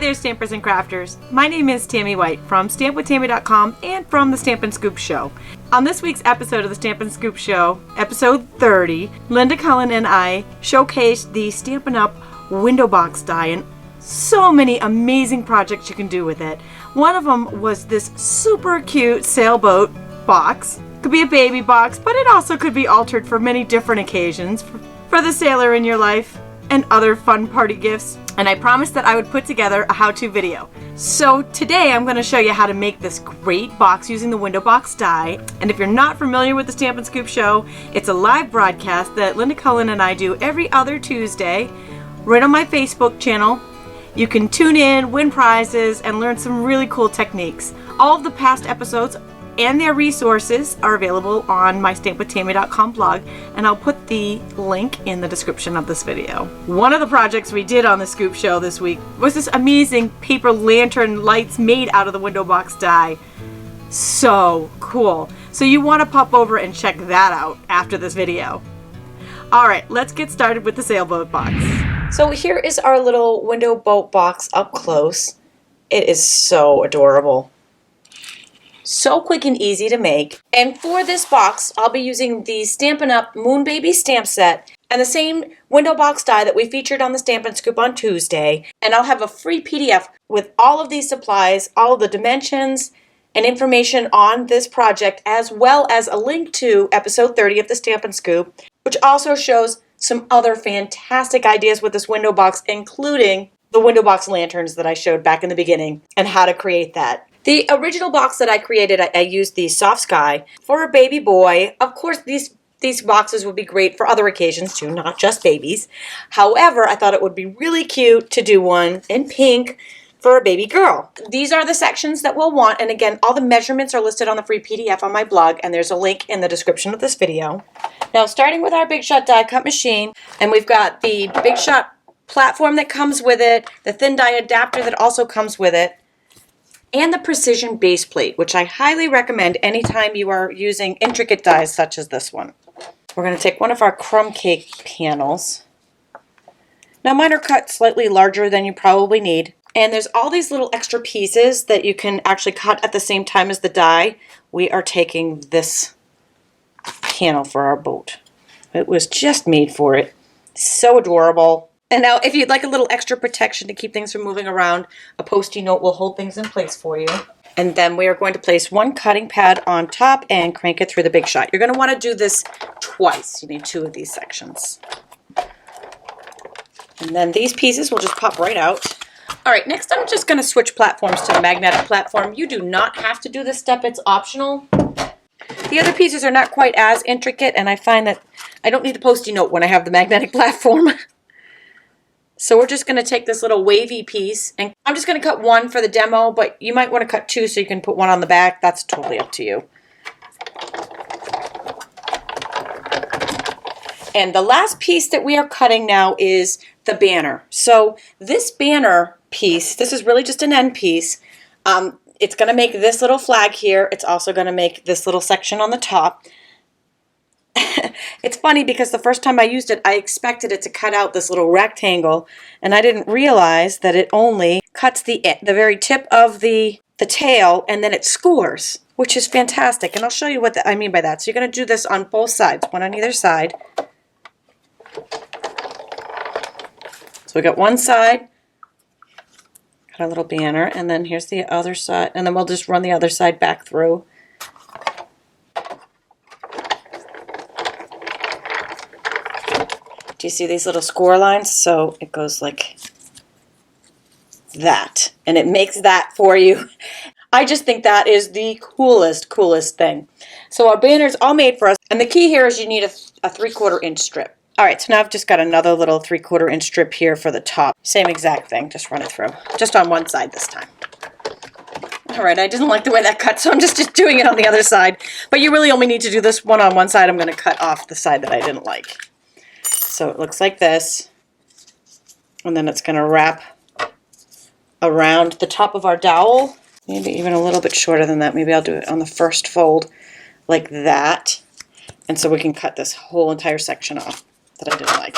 Hi there, Stampers and Crafters. My name is Tami White from stampwithtami.com and from the Stampin' Scoop Show. On this week's episode of the Stampin' Scoop Show, episode 30, Linda Cullen and I showcased the Stampin' Up! Window box die and so many amazing projects you can do with it. One of them was this super cute sailboat box. Could be a baby box, but it also could be altered for many different occasions for the sailor in your life and other fun party gifts. And I promised that I would put together a how-to video. So today I'm going to show you how to make this great box using the window box die. And if you're not familiar with the Stampin' Scoop Show, it's a live broadcast that Linda Cullen and I do every other Tuesday right on my Facebook channel. You can tune in, win prizes, and learn some really cool techniques. All of the past episodes and their resources are available on my stampwithtami.com blog, and I'll put the link in the description of this video. One of the projects we did on the Scoop Show this week was this amazing paper lantern lights made out of the window box die. So cool. So you want to pop over and check that out after this video. Alright, let's get started with the sailboat box. So here is our little window boat box up close. It is so adorable. So quick and easy to make. And for this box, I'll be using the Stampin' Up! Moon Baby stamp set and the same window box die that we featured on the Stampin' Scoop on Tuesday. And I'll have a free PDF with all of these supplies, all of the dimensions, and information on this project, as well as a link to episode 30 of the Stampin' Scoop, which also shows some other fantastic ideas with this window box, including the window box lanterns that I showed back in the beginning and how to create that. The original box that I created, I used the soft sky for a baby boy. Of course, these boxes would be great for other occasions too, not just babies. However, I thought it would be really cute to do one in pink for a baby girl. These are the sections that we'll want, and again, all the measurements are listed on the free PDF on my blog, and there's a link in the description of this video. Now, starting with our Big Shot die cut machine, and we've got the Big Shot platform that comes with it, the thin die adapter that also comes with it, and the precision base plate, which I highly recommend anytime you are using intricate dies such as this one. We're going to take one of our crumb cake panels. Now mine are cut slightly larger than you probably need, and there's all these little extra pieces that you can actually cut at the same time as the die. We are taking this panel for our boat. It was just made for it. So adorable. And now, if you'd like a little extra protection to keep things from moving around, a Post-it note will hold things in place for you. And then we are going to place one cutting pad on top and crank it through the Big Shot. You're going to want to do this twice. You need two of these sections. And then these pieces will just pop right out. All right, next I'm just going to switch platforms to the magnetic platform. You do not have to do this step. It's optional. The other pieces are not quite as intricate, and I find that I don't need a Post-it note when I have the magnetic platform. So we're just going to take this little wavy piece, and I'm just going to cut one for the demo, but you might want to cut two so you can put one on the back. That's totally up to you. And the last piece that we are cutting now is the banner. So this banner piece, this is really just an end piece. It's going to make this little flag here. It's also going to make this little section on the top. It's funny because the first time I used it, I expected it to cut out this little rectangle, and I didn't realize that it only cuts the very tip of the tail, and then it skewers, which is fantastic. And I'll show you what I mean by that. So you're going to do this on both sides, one on either side. So we got one side, cut a little banner, and then here's the other side, and then we'll just run the other side back through. Do you see these little score lines? So it goes like that, and it makes that for you. I just think that is the coolest thing. So our banner's all made for us, and the key here is you need a 3/4 inch strip. All right, so now I've just got another little 3/4 inch strip here for the top. Same exact thing, just run it through. Just on one side this time. All right, I didn't like the way that cut, so I'm just doing it on the other side. But you really only need to do this one on one side. I'm going to cut off the side that I didn't like. So it looks like this, and then it's going to wrap around the top of our dowel, maybe even a little bit shorter than that. Maybe I'll do it on the first fold like that, and so we can cut this whole entire section off that I didn't like.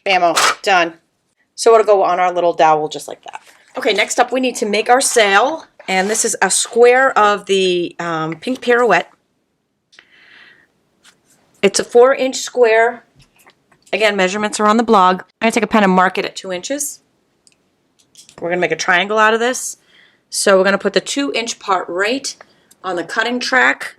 Bammo, done. So it'll go on our little dowel just like that. Okay, next up we need to make our sail. And this is a square of the pink pirouette. It's a 4-inch square. Again, measurements are on the blog. I'm going to take a pen and mark it at 2 inches. We're going to make a triangle out of this. So we're going to put the 2-inch part right on the cutting track.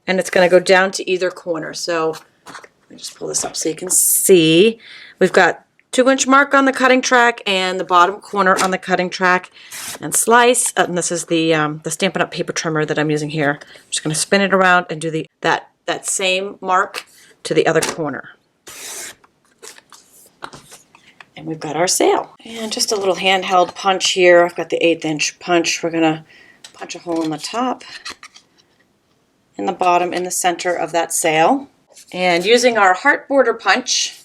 And it's going to go down to either corner. So let me just pull this up so you can see. We've got 2-inch mark on the cutting track and the bottom corner on the cutting track. And slice. And this is the Stampin' Up! Paper trimmer that I'm using here. I'm just going to spin it around and do that same mark to the other corner. And we've got our sail. And just a little handheld punch here. I've got the 1/8 inch punch. We're going to punch a hole in the top, in the bottom, in the center of that sail. And using our heart border punch,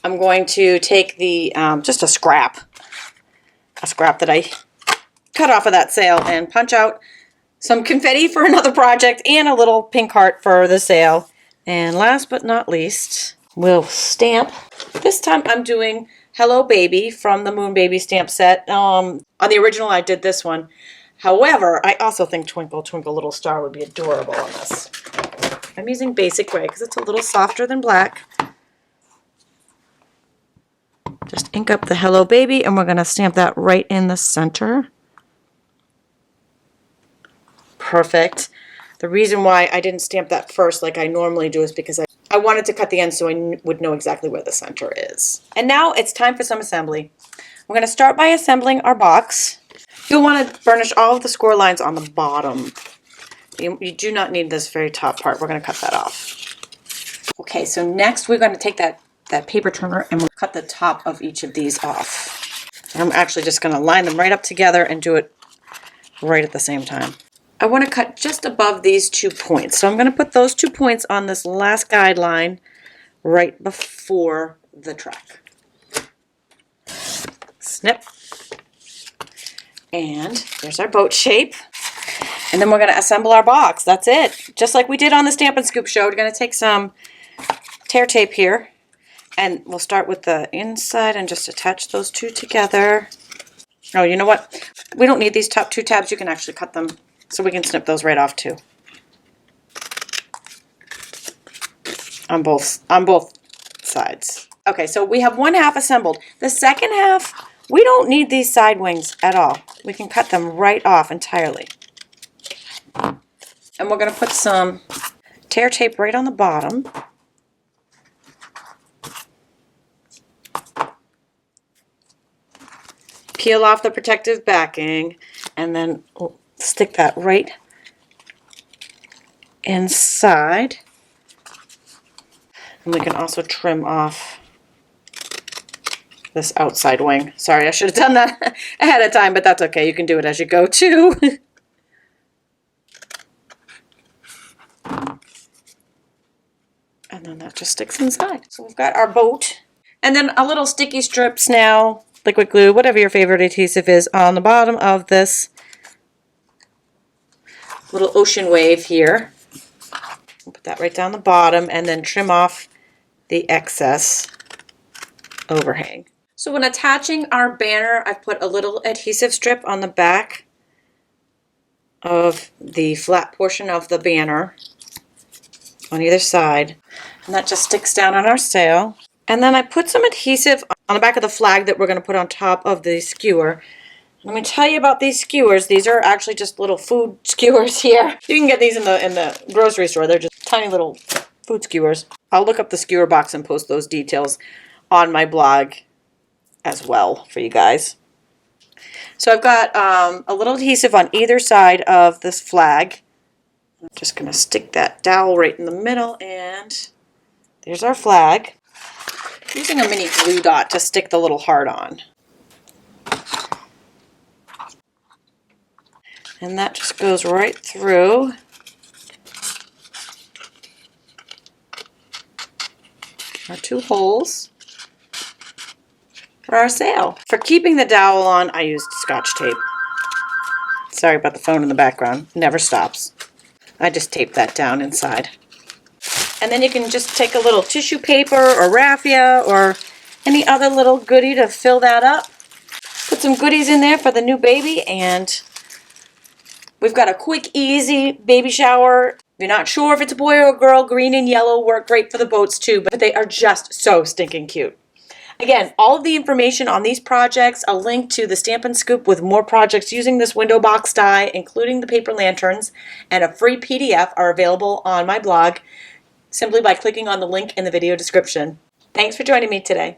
I'm going to take the just a scrap that I cut off of that sail and punch out some confetti for another project and a little pink heart for the sail. And last but not least, we'll stamp. This time I'm doing Hello Baby from the Moon Baby stamp set. On the original I did this one. However, I also think Twinkle Twinkle Little Star would be adorable on this. I'm using basic gray because it's a little softer than black. Just ink up the Hello Baby and we're going to stamp that right in the center. Perfect. The reason why I didn't stamp that first like I normally do is because I wanted to cut the end so I would know exactly where the center is. And now it's time for some assembly. We're going to start by assembling our box. You'll want to burnish all of the score lines on the bottom. You do not need this very top part. We're going to cut that off. Okay, so next we're going to take that paper trimmer and we'll cut the top of each of these off. And I'm actually just going to line them right up together and do it right at the same time. I want to cut just above these 2 points. So I'm going to put those 2 points on this last guideline right before the track. Snip. And there's our boat shape. And then we're going to assemble our box. That's it. Just like we did on the Stampin' Scoop show, we're going to take some tear tape here. And we'll start with the inside and just attach those two together. Oh, you know what? We don't need these top 2 tabs. You can actually cut them. So we can snip those right off too. On both sides. Okay, so we have 1/2 assembled. The second half, we don't need these side wings at all. We can cut them right off entirely. And we're going to put some tear tape right on the bottom. Peel off the protective backing and then stick that right inside. And we can also trim off this outside wing. Sorry, I should have done that ahead of time, but that's okay. You can do it as you go too. And then that just sticks inside. So we've got our boat. And then a little sticky strips now, liquid glue, whatever your favorite adhesive is, on the bottom of this little ocean wave here. We'll put that right down the bottom and then trim off the excess overhang. So when attaching our banner, I've put a little adhesive strip on the back of the flat portion of the banner on either side. And that just sticks down on our sail. And then I put some adhesive on the back of the flag that we're going to put on top of the skewer. Let me tell you about these skewers. These are actually just little food skewers here. You can get these in the grocery store. They're just tiny little food skewers. I'll look up the skewer box and post those details on my blog as well for you guys. So I've got a little adhesive on either side of this flag. I'm just going to stick that dowel right in the middle, and there's our flag. I'm using a mini glue dot to stick the little heart on. And that just goes right through. Our 2 holes for our sail. For keeping the dowel on, I used Scotch tape. Sorry about the phone in the background. It never stops. I just taped that down inside. And then you can just take a little tissue paper or raffia or any other little goodie to fill that up. Put some goodies in there for the new baby, and we've got a quick, easy baby shower. If you're not sure if it's a boy or a girl, green and yellow work great for the boats too, but they are just so stinking cute. Again, all of the information on these projects, a link to the Stampin' Scoop with more projects using this window box die, including the paper lanterns, and a free PDF are available on my blog simply by clicking on the link in the video description. Thanks for joining me today.